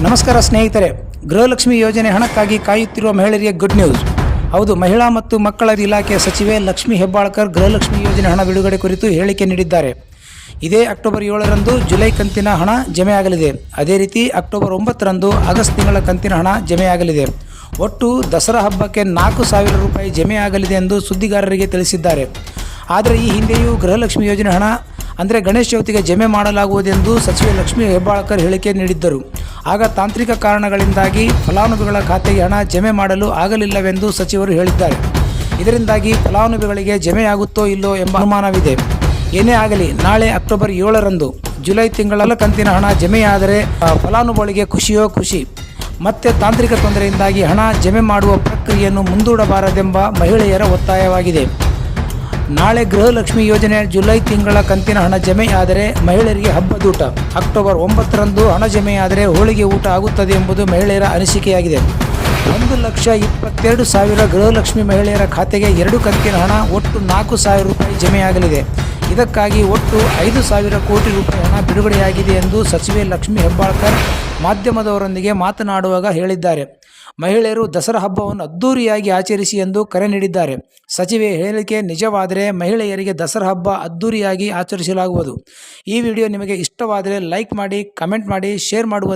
ನಮಸ್ಕಾರ ಸ್ನೇಹಿತರೆ, ಗೃಹಲಕ್ಷ್ಮಿ ಯೋಜನೆ ಹಣಕ್ಕಾಗಿ ಕಾಯುತ್ತಿರುವ ಮಹಿಳೆಯರಿಗೆ ಗುಡ್ ನ್ಯೂಸ್. ಹೌದು, ಮಹಿಳಾ ಮತ್ತು ಮಕ್ಕಳ ಇಲಾಖೆ ಸಚಿವೆ ಲಕ್ಷ್ಮಿ ಹೆಬ್ಬಾಳ್ಕರ್ ಗೃಹಲಕ್ಷ್ಮಿ ಯೋಜನೆ ಹಣ ಬಿಡುಗಡೆ ಕುರಿತು ಹೇಳಿಕೆ ನೀಡಿದ್ದಾರೆ. ಇದೇ ಅಕ್ಟೋಬರ್ 7ರಂದು ಜುಲೈ ಕಂತಿನ ಹಣ ಜಮೆಯಾಗಲಿದೆ. ಅದೇ ರೀತಿ ಅಕ್ಟೋಬರ್ 9ರಂದು ಆಗಸ್ಟ್ ತಿಂಗಳ ಕಂತಿನ ಹಣ ಜಮೆಯಾಗಲಿದೆ. ಒಟ್ಟು ದಸರಾ ಹಬ್ಬಕ್ಕೆ 4,000 ರೂಪಾಯಿ ಜಮೆಯಾಗಲಿದೆ ಎಂದು ಸುದ್ದಿಗಾರರಿಗೆ ತಿಳಿಸಿದ್ದಾರೆ. ಆದರೆ ಈ ಹಿಂದೆಯೂ ಗೃಹಲಕ್ಷ್ಮಿ ಯೋಜನೆ ಹಣ ಅಂದರೆ ಗಣೇಶ ಚೌತಿಗೆ ಜಮೆ ಮಾಡಲಾಗುವುದೆಂದು ಸಚಿವೆ ಲಕ್ಷ್ಮಿ ಹೆಬ್ಬಾಳ್ಕರ್ ಹೇಳಿಕೆ ನೀಡಿದ್ದರು. ಆಗ ತಾಂತ್ರಿಕ ಕಾರಣಗಳಿಂದಾಗಿ ಫಲಾನುಭವಿಗಳ ಖಾತೆಗೆ ಹಣ ಜಮೆ ಮಾಡಲು ಆಗಲಿಲ್ಲವೆಂದು ಸಚಿವರು ಹೇಳಿದ್ದಾರೆ. ಇದರಿಂದಾಗಿ ಫಲಾನುಭವಿಗಳಿಗೆ ಜಮೆಯಾಗುತ್ತೋ ಇಲ್ಲೋ ಎಂಬ ಅನುಮಾನವಿದೆ. ಏನೇ ಆಗಲಿ, ನಾಳೆ ಅಕ್ಟೋಬರ್ 7ರಂದು ಜುಲೈ ತಿಂಗಳ ಕಂತಿನ ಹಣ ಜಮೆಯಾದರೆ ಫಲಾನುಭವಿಗಳಿಗೆ ಖುಷಿಯೋ ಖುಷಿ. ಮತ್ತೆ ತಾಂತ್ರಿಕ ತೊಂದರೆಯಿಂದಾಗಿ ಹಣ ಜಮೆ ಮಾಡುವ ಪ್ರಕ್ರಿಯೆಯನ್ನು ಮುಂದೂಡಬಾರದೆಂಬ ಮಹಿಳೆಯರ ಒತ್ತಾಯವಾಗಿದೆ. ನಾಳೆ ಗೃಹಲಕ್ಷ್ಮಿ ಯೋಜನೆ ಜುಲೈ ತಿಂಗಳ ಕಂತಿನ ಹಣ ಜಮೆಯಾದರೆ ಮಹಿಳೆಯರಿಗೆ ಹಬ್ಬದೂಟ. ಅಕ್ಟೋಬರ್ 9ರಂದು ಹಣ ಜಮೆಯಾದರೆ ಹೋಳಿಗೆ ಊಟ ಆಗುತ್ತದೆ ಎಂಬುದು ಮಹಿಳೆಯರ ಅನಿಸಿಕೆಯಾಗಿದೆ. 1,22,000 ಗೃಹಲಕ್ಷ್ಮಿ ಮಹಿಳೆಯರ ಖಾತೆಗೆ 2 ಕಂತಿನ ಹಣ ಒಟ್ಟು 4,000 ರೂಪಾಯಿ ಜಮೆಯಾಗಲಿದೆ. ಇದಕ್ಕಾಗಿ ಒಟ್ಟು 5,000 ಕೋಟಿ ರೂಪಾಯಿ ಹಣ ಬಿಡುಗಡೆಯಾಗಿದೆ ಎಂದು ಸಚಿವೆ ಲಕ್ಷ್ಮಿ ಹೆಬ್ಬಾಳ್ಕರ್ ಮಾಧ್ಯಮದವರೊಂದಿಗೆ ಮಾತನಾಡುವಾಗ ಹೇಳಿದ್ದಾರೆ. ಮಹಿಳೆಯರು ದಸರಾ ಹಬ್ಬವನ್ನು ಅದ್ದೂರಿಯಾಗಿ ಆಚರಿಸಿ ಎಂದು ಕರೆ ನೀಡಿದ್ದಾರೆ. ಸಚಿವೆ ಹೇಳಿಕೆ ನಿಜವಾದರೆ ಮಹಿಳೆಯರಿಗೆ ದಸರಾ ಹಬ್ಬ ಅದ್ದೂರಿಯಾಗಿ ಆಚರಿಸಲಾಗುವುದು. ಈ ವಿಡಿಯೋ ನಿಮಗೆ ಇಷ್ಟವಾದರೆ ಲೈಕ್ ಮಾಡಿ, ಕಮೆಂಟ್ ಮಾಡಿ, ಶೇರ್ ಮಾಡುವ